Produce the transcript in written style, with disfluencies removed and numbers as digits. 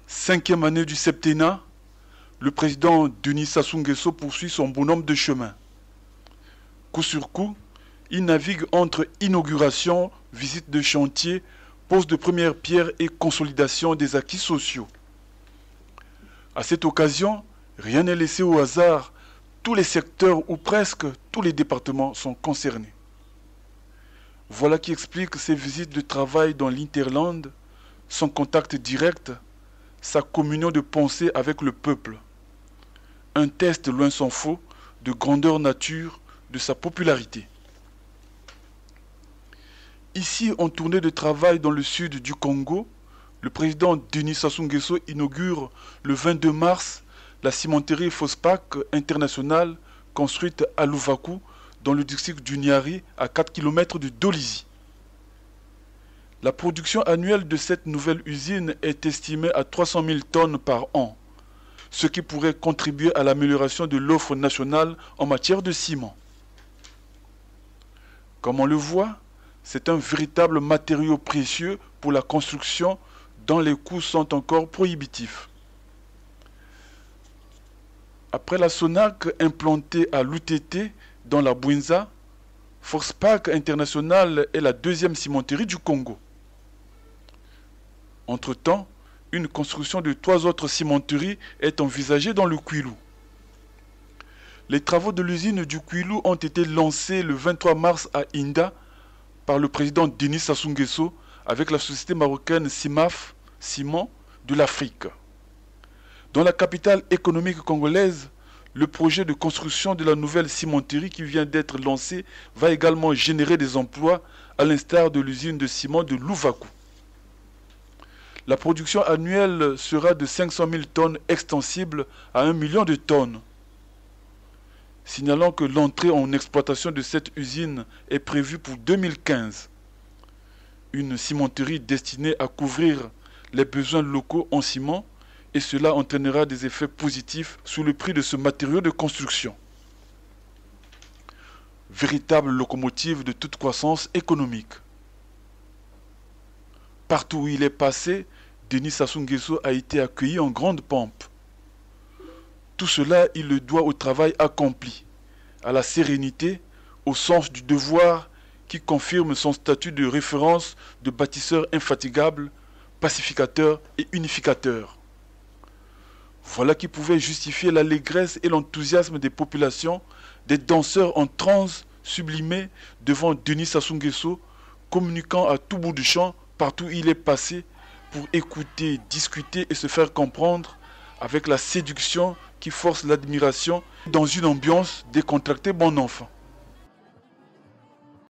Cinquième année du septennat, le président Denis Sassou Nguesso poursuit son bonhomme de chemin. Coup sur coup, il navigue entre inauguration, visite de chantier, pose de première pierre et consolidation des acquis sociaux. À cette occasion, rien n'est laissé au hasard, tous les secteurs ou presque tous les départements sont concernés. Voilà qui explique ces visites de travail dans l'Interland, son contact direct, sa communion de pensée avec le peuple. Un test loin s'en faut de grandeur nature de sa popularité. Ici, en tournée de travail dans le sud du Congo, le président Denis Sassou Nguesso inaugure le 22 mars la cimenterie Fospak internationale construite à Louvakou dans le district du Niari à 4 km de Dolisie. La production annuelle de cette nouvelle usine est estimée à 300 000 tonnes par an, ce qui pourrait contribuer à l'amélioration de l'offre nationale en matière de ciment. Comme on le voit, c'est un véritable matériau précieux pour la construction dont les coûts sont encore prohibitifs. Après la Sonac implantée à l'UTT dans la Bouinza, Fospak International est la deuxième cimenterie du Congo. Entre-temps, une construction de 3 autres cimenteries est envisagée dans le Kwilu. Les travaux de l'usine du Kwilu ont été lancés le 23 mars à Inda par le président Denis Sassou Nguesso avec la société marocaine CIMAF, Ciment de l'Afrique. Dans la capitale économique congolaise, le projet de construction de la nouvelle cimenterie qui vient d'être lancé va également générer des emplois à l'instar de l'usine de ciment de Louvakou. La production annuelle sera de 500 000 tonnes extensible à 1 million de tonnes. Signalant que l'entrée en exploitation de cette usine est prévue pour 2015. Une cimenterie destinée à couvrir les besoins locaux en ciment et cela entraînera des effets positifs sur le prix de ce matériau de construction. Véritable locomotive de toute croissance économique. Partout où il est passé, Denis Sassou Nguesso a été accueilli en grande pompe. Tout cela, il le doit au travail accompli, à la sérénité, au sens du devoir qui confirme son statut de référence de bâtisseur infatigable, pacificateur et unificateur. Voilà qui pouvait justifier l'allégresse et l'enthousiasme des populations, des danseurs en transe sublimés devant Denis Sassou Nguesso, communiquant à tout bout de champ partout où il est passé pour écouter, discuter et se faire comprendre avec la séduction qui force l'admiration dans une ambiance décontractée bon enfant.